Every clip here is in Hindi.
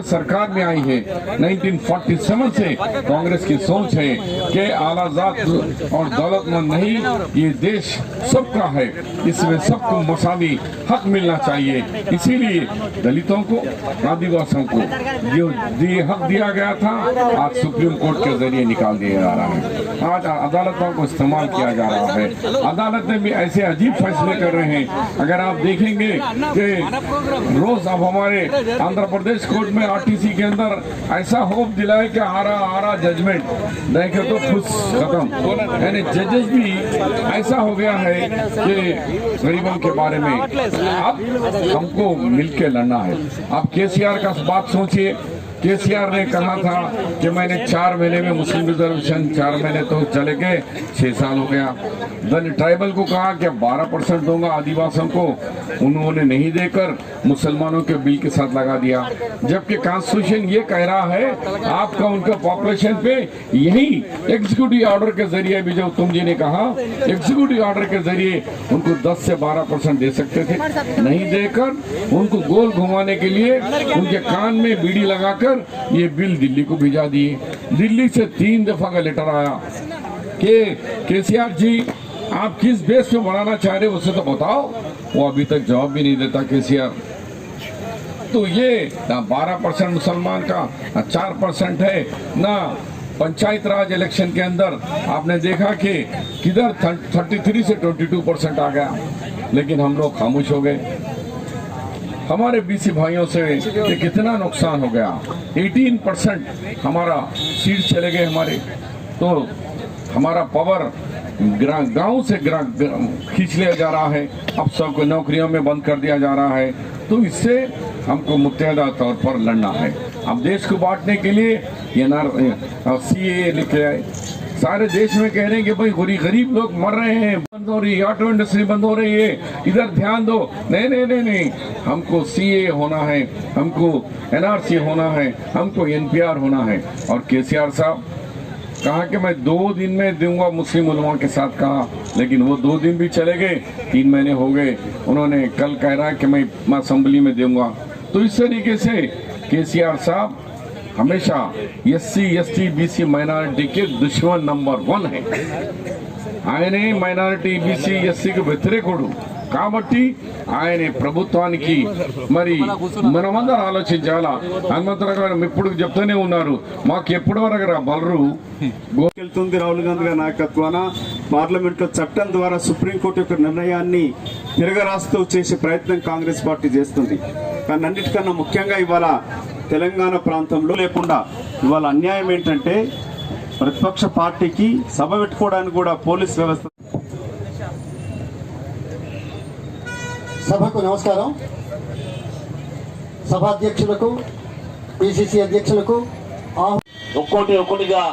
सरकार में आई है 1947 से कांग्रेस की सोच है कि आला जात और दौलतमंद नहीं, ये देश सबका है, इसमें सबको मसावी हक मिलना चाहिए। इसीलिए दलितों को, आदिवासियों को जो हक दिया गया था आज सुप्रीम कोर्ट के जरिए निकाल दिया जा रहा है। आज अदालतों को इस्तेमाल किया जा रहा है। अदालतें भी ऐसे अजीब फैसले कर रहे हैं। अगर आप देखेंगे कि रोज अब हमारे आंध्र प्रदेश कोर्ट में आरटीसी के अंदर ऐसा होप दिलाए कि आ रहा जजमेंट देखे तो खुश खत्म। यानी जजेस भी ऐसा हो गया है कि गरीबों के बारे में अब हमको मिलके लड़ना है। अब केसीआर का बात सोचिए, केसीआर ने कहा था कि मैंने 4 महीने में मुस्लिम रिजर्वेशन, 4 महीने तो चले गए, 6 साल हो गया। ट्राइबल को कहा कि 12% दूंगा आदिवासियों को, उन्होंने नहीं देकर मुसलमानों के बिल के साथ लगा दिया। जबकि कॉन्स्टिट्यूशन ये कह रहा है आपका उनके पॉपुलेशन पे यही एग्जीक्यूटिव ऑर्डर के जरिए भी, जो तुम जी ने कहा एग्जीक्यूटिव ऑर्डर के जरिए उनको 10 से 12% दे सकते थे, नहीं देकर उनको गोल घुमाने के लिए उनके कान में बीड़ी लगाकर ये बिल दिल्ली को भिजा दिए। दिल्ली से 3 दफा का लेटर आया कि केसीआर जी आप किस बेस पे बढ़ाना चाह रहे हो उसे तो बताओ। वो अभी तक जवाब भी नहीं देता केसीआर। तो ये ना 12% मुसलमान का, ना 4% है, ना पंचायत राज इलेक्शन के अंदर आपने देखा कि किधर 33 से 22% आ गया, लेकिन हम लोग खामोश हो गए। हमारे बीसी भाइयों से ये कितना नुकसान हो गया। 18% हमारा सीट चले गए हमारे, तो हमारा पावर गांव से खींच लिया जा रहा है, अफसरों को नौकरियों में बंद कर दिया जा रहा है। तो इससे हमको मुत्तहदा तौर पर लड़ना है। अब देश को बांटने के लिए ये CAA लेके आए, सारे देश में कह रहे हैं कि भाई गरीब लोग मर रहे हैं, बंद हो रही है, ऑटो इंडस्ट्री बंद हो रही है, इधर ध्यान दो। नहीं नहीं नहीं नहीं, हमको CAA होना है, हमको NRC होना है, हमको NPR होना है। और केसीआर साहब कहा कि मैं 2 दिन में दूंगा, मुस्लिम उलमा के साथ कहा, लेकिन वो 2 दिन भी चले गए, 3 महीने हो गए। उन्होंने कल कह रहा है कि मैं असेंबली में दूंगा। तो इस तरीके से केसीआर साहब हमेशा SC ST BC माइनॉरिटी के दुश्मन नंबर 1 है। ఆయనే మైనారిటీ BC SCకి వ్యతిరేకుడు కాబట్టి ఆయనే ప్రభుత్వానికి మరి మనమందరం ఆలోచించాలా। హనుమంతరావు గారు ఇప్పుడు చెప్తూనే ఉన్నారు, మాకు ఎప్పటి వరకు బలరు గోకెళ్తుంది రాహుల్ గాంధీ గారి నాయకత్వాన పార్లమెంట్లో చట్టం ద్వారా సుప్రీంకోర్టు యొక్క నిర్ణయాన్ని తిరగరాస్తూ చేసే ప్రయత్నం కాంగ్రెస్ పార్టీ చేస్తుంది। కానీ అన్నిటికన్నా ముఖ్యంగా ఇవాళ తెలంగాణ ప్రాంతంలో లేకుండా ఇవాళ అన్యాయం ఏంటంటే ప్రతిపక్ష పార్టీకి సభ పెట్టుకోవడానికి కూడా పోలీస్ వ్యవస్థ। సభకు నమస్కారం। సభాధ్యక్షులకు, PCC అధ్యక్షులకు ఒక్కొక్కటిగా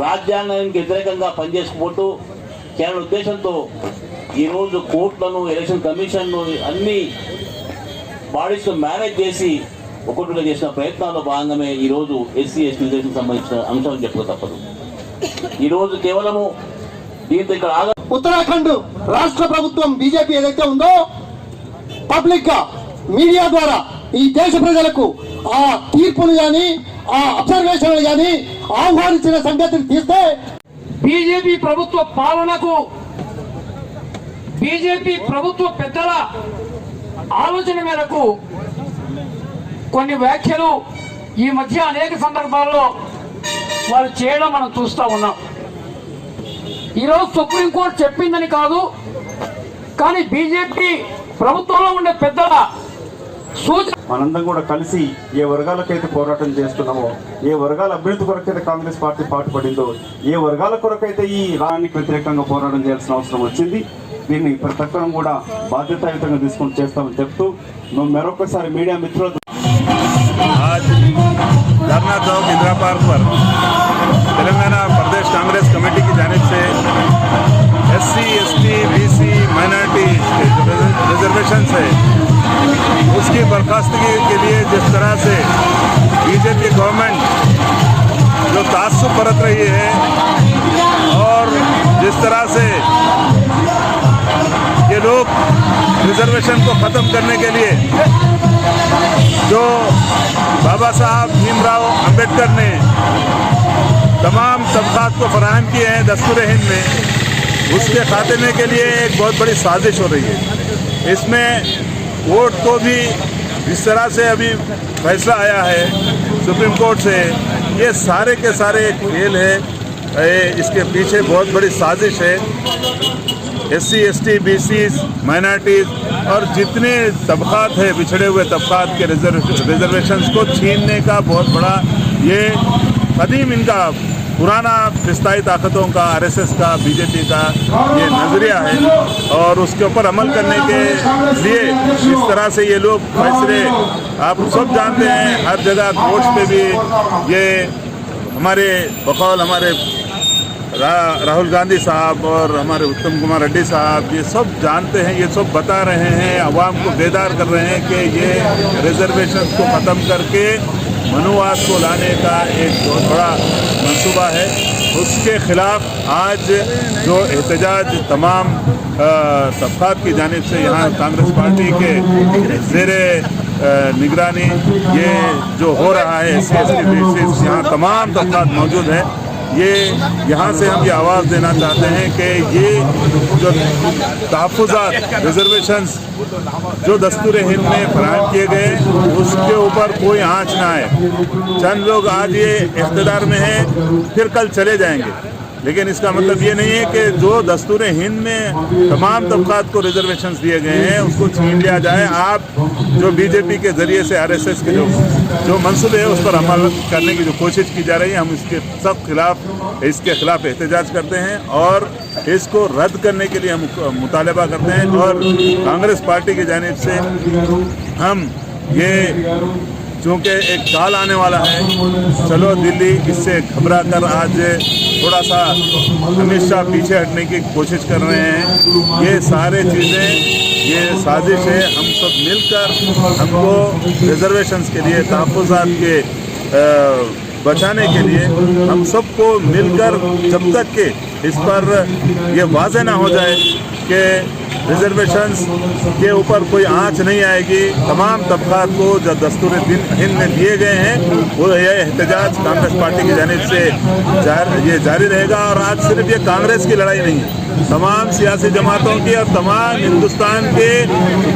రాజ్యాంగానికి వ్యతిరేకంగా పనిచేసుకుంటూ కేవలం ఉద్దేశంతో ఈరోజు కోర్టులను, ఎలక్షన్ కమిషన్ను అన్ని బాడీస్ మేనేజ్ చేసి ఒక్కొక్కటిగా చేసిన ప్రయత్నాల్లో భాగంగానే ఈరోజు SC ST రిజర్వేషన్ సంబంధించిన అంశాలను చెప్పక తప్పదు। ఈరోజు కేవలము దీంతో ఇక్కడ ఉత్తరాఖండ్ రాష్ట్ర ప్రభుత్వం బీజేపీ ఏదైతే ఉందో పబ్లిక్ గా మీడియా ద్వారా ఈ దేశ ప్రజలకు ఆ తీర్పులు గాని, ఆ అబ్జర్వేషన్లు గాని ఆహ్వానించిన సంగతిని తీస్తే బీజేపీ ప్రభుత్వ పాలనకు, బీజేపీ ప్రభుత్వ పెద్దల ఆలోచన మేరకు కొన్ని వ్యాఖ్యలు ఈ మధ్య అనేక సందర్భాల్లో వాళ్ళు చేయడం మనం చూస్తూ ఉన్నాం। ఈరోజు సుప్రీంకోర్టు చెప్పిందని కాదు, కానీ బీజేపీ ప్రభుత్వంలో ఉండే పెద్దల సూచన మనందరం కూడా కలిసి ఏ వర్గాలకైతే పోరాటం చేస్తున్నామో, ఏ వర్గాల అభివృద్ధి కొరకైతే కాంగ్రెస్ పార్టీ పాటుపడిందో, ఏ వర్గాల కొరకైతే ఈ రానికి వ్యతిరేకంగా పోరాటం చేయాల్సిన అవసరం వచ్చింది, దీన్ని ప్రతి ఒక్కరం కూడా బాధ్యతాయుతంగా తీసుకొని చేస్తామని చెప్తూ మరొకసారి మీడియా మిత్రులతో धरना चौक इंदिरा पार्क पर तेलंगाना प्रदेश कांग्रेस कमेटी की जानिब से SC ST BC minority reservation से उसकी बर्खास्तगी के लिए जिस तरह से बीजेपी गवर्नमेंट जो तासुब बरत रही है और जिस तरह से ये लोग रिजर्वेशन को ख़त्म करने के लिए जो बाबा साहब भीमराव अंबेडकर ने तमाम तबकात को फराहम किए हैं दस्तूर हिंद में, उसके खात्मे के लिए एक बहुत बड़ी साजिश हो रही है। इसमें वोट को भी जिस तरह से अभी फैसला आया है सुप्रीम कोर्ट से, ये सारे के सारे खेल है, इसके पीछे बहुत बड़ी साजिश है। SC, ST, BCs, माइनॉरिटीज़ और जितने तबकात हैं पिछड़े हुए तबकात के रिजर्वेशंस को छीनने का बहुत बड़ा ये कदीम इनका पुराना फिस्ताई ताकतों का, RSS का, BJP का ये नज़रिया है और उसके ऊपर अमल करने के लिए इस तरह से ये लोग फैसले आप सब जानते हैं। हर जगह कोर्ट्स पे भी ये हमारे बकौल हमारे राहुल गांधी साहब और हमारे उत्तम कुमार रेड्डी साहब ये सब जानते हैं, ये सब बता रहे हैं, आवाम को बेदार कर रहे हैं कि ये रिजर्वेशन को ख़त्म करके मनुवाद को लाने का एक बहुत बड़ा मंसूबा है। उसके ख़िलाफ़ आज जो एहतजाज तमाम तबकात की जानिब से यहाँ कांग्रेस पार्टी के ज़ेरे निगरानी ये जो हो रहा है SC, ST, BCs यहाँ तमाम तबकात मौजूद है, ये यहाँ से हम ये आवाज़ देना चाहते हैं कि ये जो तहफ़्फ़ुज़ात रिजर्वेशंस जो दस्तूर हिंद में फराहम किए गए उसके ऊपर कोई आँच ना आए। चंद लोग आज ये इक़्तिदार में हैं फिर कल चले जाएंगे, लेकिन इसका मतलब ये नहीं है कि जो दस्तूर हिंद में तमाम तबकात को रिजर्वेशंस दिए गए हैं उसको छीन लिया जाए। आप जो BJP के ज़रिए से RSS के जो मंसूबे है उस पर अमल करने की जो कोशिश की जा रही है, हम इसके खिलाफ एहतजाज करते हैं और इसको रद्द करने के लिए हम मुतालबा करते हैं। और कांग्रेस पार्टी की जानिब से हम ये चूँकि एक काल आने वाला है, चलो दिल्ली, इससे घबरा कर आज थोड़ा सा अमित शाह पीछे हटने की कोशिश कर रहे हैं। ये सारे चीज़ें ये साजिश है। हम सब मिलकर हमको रिजर्वेशंस के लिए, तहफ़्फ़ुज़ात के बचाने के लिए हम सबको मिलकर जब तक के इस पर ये वाज़ेह ना हो जाए कि रिजर्वेशंस के ऊपर कोई आँच नहीं आएगी, तमाम तबकात को जो दस्तूर हिंद में दिए गए हैं वो ये एहतजाज कांग्रेस पार्टी की जानिब से ये जारी रहेगा। और आज सिर्फ ये कांग्रेस की लड़ाई नहीं है, तमाम सियासी जमातों की और तमाम हिंदुस्तान के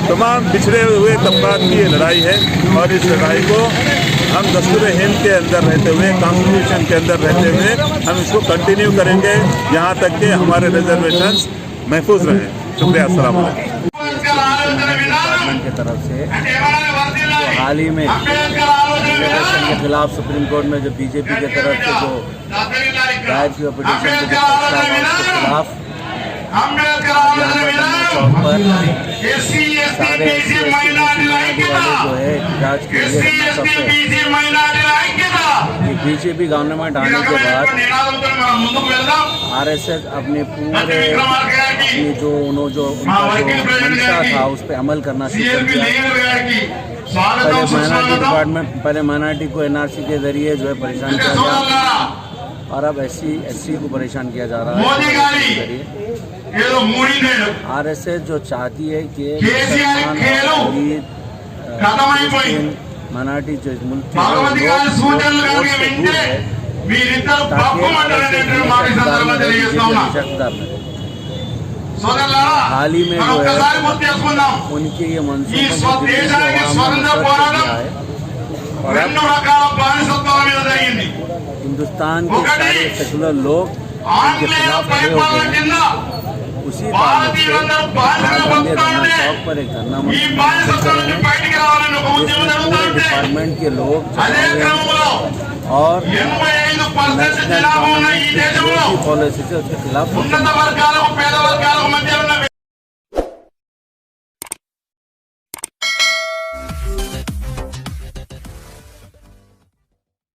तमाम पिछड़े हुए तबकात की ये लड़ाई है। और इस लड़ाई को हम दस्तूर हिंद के अंदर रहते हुए, कॉन्स्टिट्यूशन के अंदर रहते हुए हम इसको कंटिन्यू करेंगे यहाँ तक कि हमारे रिजर्वेशंस महफूज रहें। शुक्रिया, अस्सलाम वालेकुम। डिपार्टमेंट की तरफ से जो हाल ही में रिजर्वेशन के खिलाफ सुप्रीम कोर्ट में जो BJP की तरफ से जो दायर की पिटीशन के उसके खिलाफ चौक पर सारे SC, ST, वाले जो है एहतजाज के लिए ये BJP गवर्नमेंट आने के बाद RSS अपने पूरे जो उनका जो मंशा था उस पर अमल करना शुरू कर दिया। पहले माइनॉरिटी को NRC के ज़रिए जो है परेशान किया गया और अब SC, ST को परेशान किया जा रहा है। RSS जो चाहती है कि माइनॉरिटी जो मुल्क के हाल ही में जो है उनके ये मंसूबों हिंदुस्तान के सारे सेकुलर लोग उनके खिलाफ खड़े हो गए हैं। उसी चौक पर एक धरना पूरे डिपार्टमेंट के लोग और नेशनल पॉलिसी से उसके खिलाफ